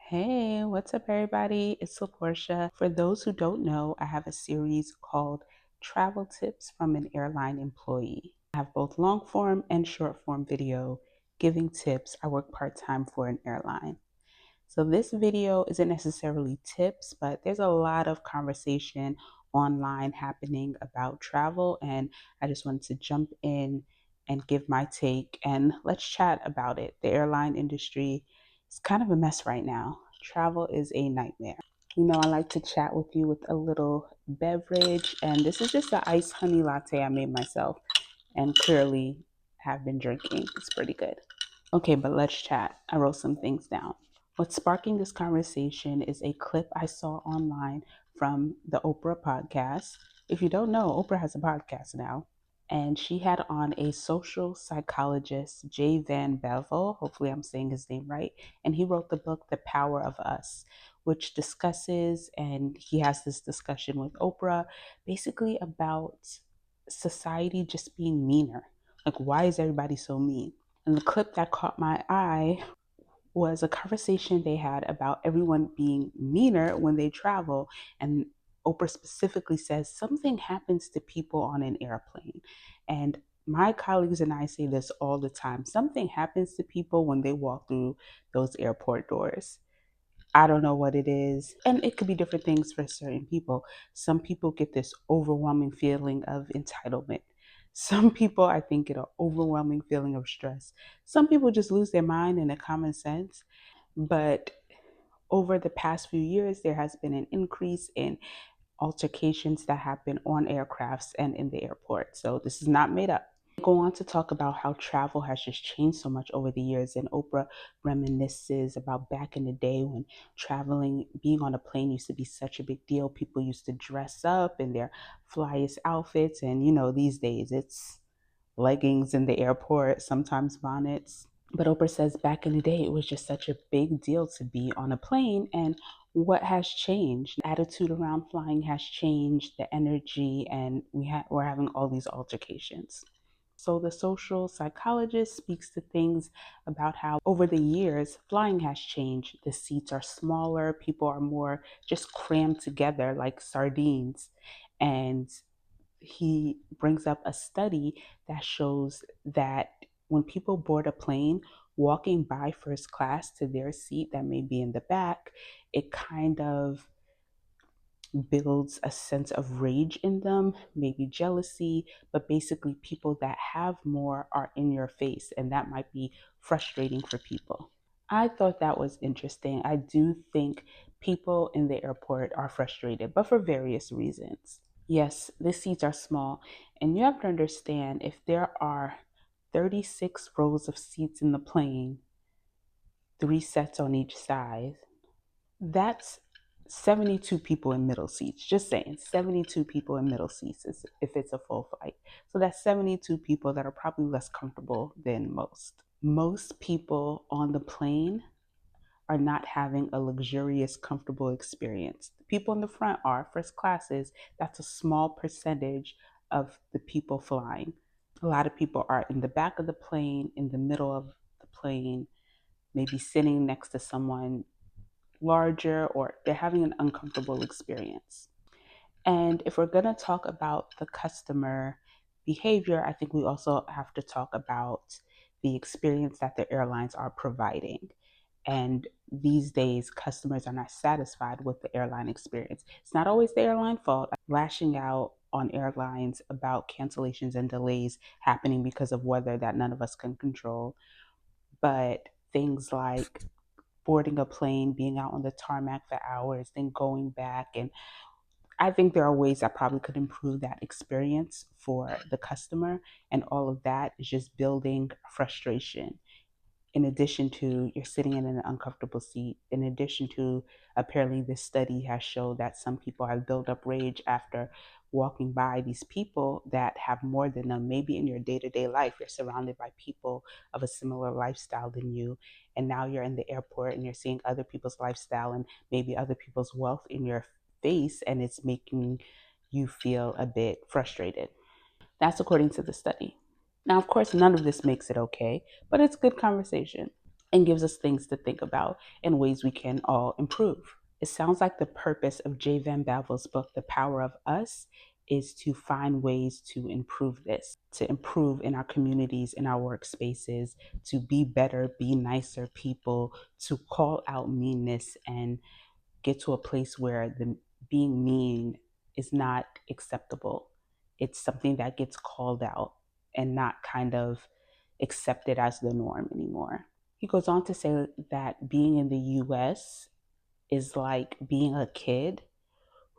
Hey, what's up, everybody? It's LaPortia. For those who don't know, I have a series called Travel Tips from an Airline Employee. I have both long form and short form video giving tips. I work part time for an airline. So, this video isn't necessarily tips, but there's a lot of conversation online happening about travel, and I just wanted to jump in and give my take and let's chat about it. The airline industry is kind of a mess right now. Travel is a nightmare. I like to chat with you with a little beverage, and this is just the iced honey latte I made myself and clearly have been drinking. It's pretty good. Okay, but let's chat. I wrote some things down. What's sparking this conversation is a clip I saw online from the Oprah podcast. If you don't know, Oprah has a podcast now. And she had on a social psychologist, Jay Van Bevel. Hopefully, I'm saying his name right. And he wrote the book, The Power of Us, which discusses, and he has this discussion with Oprah, basically about society just being meaner. Like, why is everybody so mean? And the clip that caught my eye was a conversation they had about everyone being meaner when they travel. And Oprah specifically says something happens to people on an airplane. And my colleagues and I say this all the time. Something happens to people when they walk through those airport doors. I don't know what it is. And it could be different things for certain people. Some people get this overwhelming feeling of entitlement. Some people, I think, get an overwhelming feeling of stress. Some people just lose their mind and their common sense. But over the past few years, there has been an increase in altercations that happen on aircrafts and in the airport. So this is not made up. Go on to talk about how travel has just changed so much over the years, and Oprah reminisces about back in the day when traveling, being on a plane used to be such a big deal. People used to dress up in their flyest outfits, and these days it's leggings in the airport, sometimes bonnets. But Oprah says back in the day, it was just such a big deal to be on a plane. And what has changed? The attitude around flying has changed, the energy, and we're having all these altercations. So the social psychologist speaks to things about how over the years, flying has changed. The seats are smaller, people are more just crammed together like sardines. And he brings up a study that shows that when people board a plane, walking by first class to their seat that may be in the back, it kind of builds a sense of rage in them, maybe jealousy, but basically people that have more are in your face, and that might be frustrating for people. I thought that was interesting. I do think people in the airport are frustrated, but for various reasons. Yes, the seats are small, and you have to understand if there are 36 rows of seats in the plane, three sets on each side, that's 72 people in middle seats. Just saying, 72 people in middle seats if it's a full flight. So that's 72 people that are probably less comfortable than most. Most people on the plane are not having a luxurious, comfortable experience. The people in the front are first classes. That's a small percentage of the people flying. A lot of people are in the back of the plane, in the middle of the plane, maybe sitting next to someone larger, or they're having an uncomfortable experience. And if we're going to talk about the customer behavior, I think we also have to talk about the experience that the airlines are providing. And these days, customers are not satisfied with the airline experience. It's not always the airline fault. Lashing out on airlines about cancellations and delays happening because of weather that none of us can control. But things like boarding a plane, being out on the tarmac for hours, then going back. And I think there are ways that probably could improve that experience for the customer. And all of that is just building frustration. In addition to you're sitting in an uncomfortable seat, in addition to apparently this study has showed that some people have built up rage after walking by these people that have more than them. Maybe in your day-to-day life, you're surrounded by people of a similar lifestyle than you. And now you're in the airport and you're seeing other people's lifestyle and maybe other people's wealth in your face, and it's making you feel a bit frustrated. That's according to the study. Now, of course, none of this makes it okay, but it's good conversation. and gives us things to think about and ways we can all improve. It sounds like the purpose of J. Van Bavel's book, The Power of Us, is to find ways to improve this, to improve in our communities, in our workspaces, to be better, be nicer people, to call out meanness and get to a place where the being mean is not acceptable. It's something that gets called out and not kind of accepted as the norm anymore. He goes on to say that being in the US is like being a kid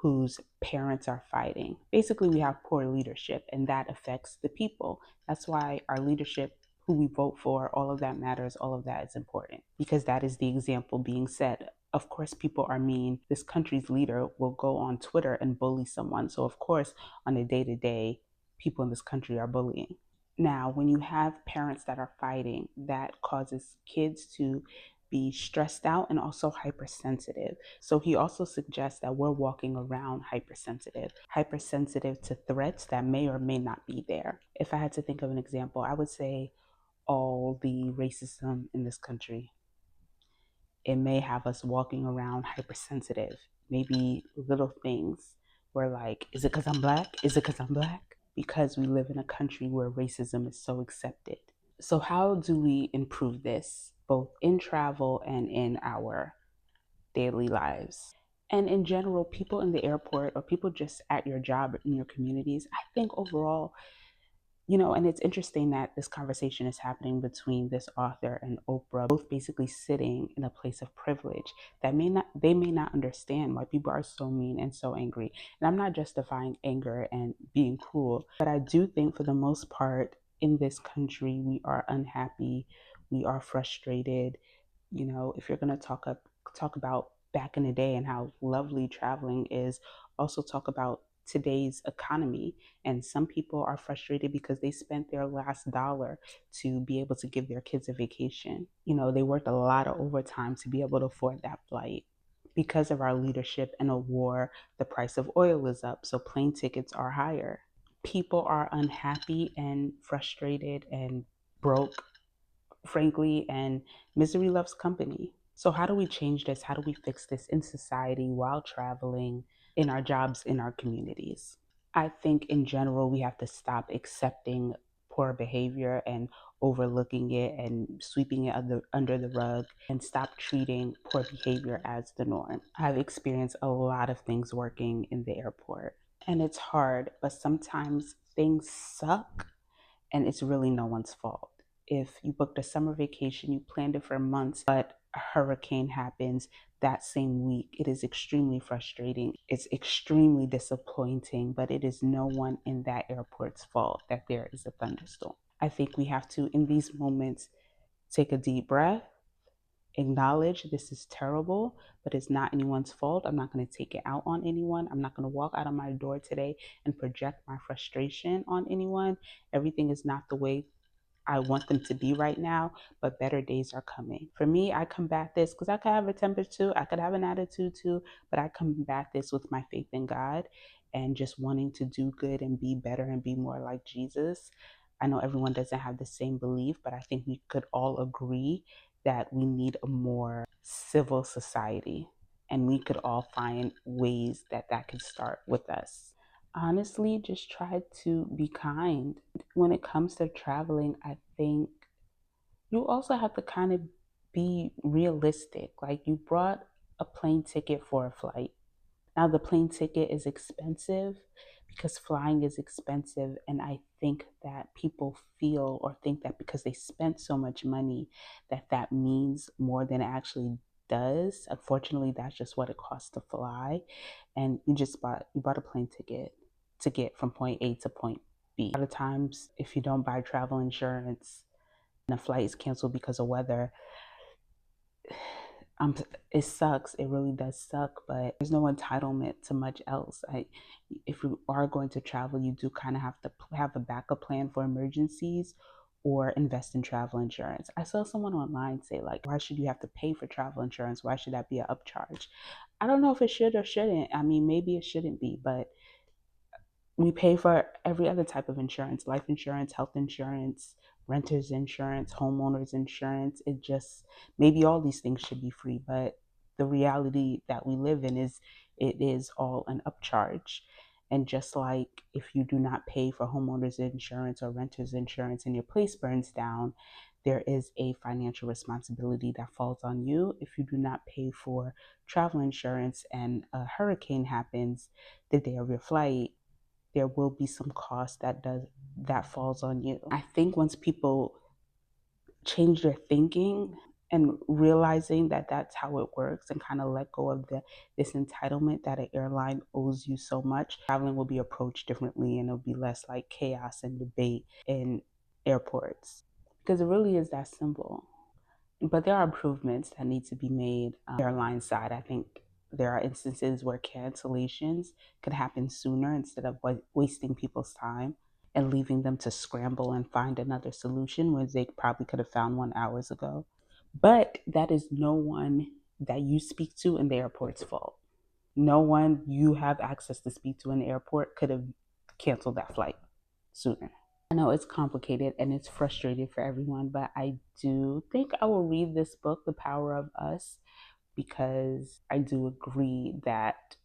whose parents are fighting. Basically, we have poor leadership, and that affects the people. That's why our leadership, who we vote for, all of that matters, all of that is important, because that is the example being set. Of course, people are mean. This country's leader will go on Twitter and bully someone. So, of course, on a day to day, people in this country are bullying. Now, when you have parents that are fighting, that causes kids to be stressed out and also hypersensitive. So he also suggests that we're walking around hypersensitive to threats that may or may not be there. If I had to think of an example, I would say all the racism in this country. It may have us walking around hypersensitive. Maybe little things where, like, is it because I'm black? Is it because I'm black? Because we live in a country where racism is so accepted. So, how do we improve this, both in travel and in our daily lives? And in general, people in the airport or people just at your job in your communities, I think overall, and it's interesting that this conversation is happening between this author and Oprah, both basically sitting in a place of privilege that they may not understand why people are so mean and so angry. And I'm not justifying anger and being cruel, but I do think for the most part in this country, we are unhappy, we are frustrated. If you're going to talk about back in the day and how lovely traveling is, also talk about today's economy. And some people are frustrated because they spent their last dollar to be able to give their kids a vacation. They worked a lot of overtime to be able to afford that flight. Because of our leadership in a war, the price of oil is up, so plane tickets are higher. People are unhappy and frustrated and broke, frankly, and misery loves company. So, how do we change this? How do we fix this in society while traveling, in our jobs, in our communities? I think in general, we have to stop accepting poor behavior and overlooking it and sweeping it under the rug, and stop treating poor behavior as the norm. I've experienced a lot of things working in the airport, and it's hard, but sometimes things suck and it's really no one's fault. If you booked a summer vacation, you planned it for months, but a hurricane happens that same week, it is extremely frustrating. It's extremely disappointing, but it is no one in that airport's fault that there is a thunderstorm. I think we have to, in these moments, take a deep breath, acknowledge this is terrible, but it's not anyone's fault. I'm not going to take it out on anyone. I'm not going to walk out of my door today and project my frustration on anyone. Everything is not the way I want them to be right now, but better days are coming. For me, I combat this because I could have a temper too, I could have an attitude too, but I combat this with my faith in God and just wanting to do good and be better and be more like Jesus. I know everyone doesn't have the same belief, but I think we could all agree that we need a more civil society, and we could all find ways that that could start with us. Honestly, just try to be kind. When it comes to traveling, I think you also have to kind of be realistic. Like, you brought a plane ticket for a flight. Now, the plane ticket is expensive because flying is expensive. And I think that people feel or think that because they spent so much money, that that means more than it actually does. Unfortunately, that's just what it costs to fly. And you bought a plane ticket to get from point A to point B. A lot of times, if you don't buy travel insurance and a flight is canceled because of weather, um, it sucks. It really does suck, but there's no entitlement to much else. If you are going to travel, you do kind of have to have a backup plan for emergencies or invest in travel insurance. I saw someone online say, like, why should you have to pay for travel insurance? Why should that be an upcharge? I don't know if it should or shouldn't. I mean, maybe it shouldn't be, but we pay for every other type of insurance: life insurance, health insurance, renter's insurance, homeowner's insurance. It just, maybe all these things should be free, but the reality that we live in is it is all an upcharge. And just like if you do not pay for homeowner's insurance or renter's insurance and your place burns down, there is a financial responsibility that falls on you. If you do not pay for travel insurance and a hurricane happens the day of your flight, there will be some cost that falls on you. I think once people change their thinking and realizing that that's how it works and kind of let go of this entitlement that an airline owes you so much, traveling will be approached differently and it'll be less like chaos and debate in airports, because it really is that simple. But there are improvements that need to be made on the airline side. I think there are instances where cancellations could happen sooner instead of wasting people's time and leaving them to scramble and find another solution when they probably could have found one hours ago. But that is no one that you speak to in the airport's fault. No one you have access to speak to in the airport could have canceled that flight sooner. I know it's complicated and it's frustrating for everyone, but I do think I will read this book, The Power of Us, because I do agree that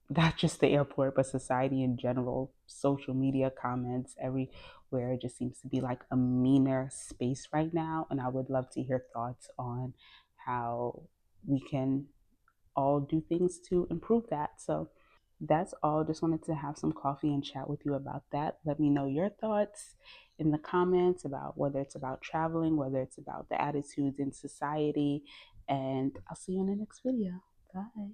not just the airport, but society in general, social media comments everywhere, it just seems to be like a meaner space right now. And I would love to hear thoughts on how we can all do things to improve that. So that's all. Just wanted to have some coffee and chat with you about that. Let me know your thoughts in the comments about whether it's about traveling, whether it's about the attitudes in society, and I'll see you in the next video. Bye.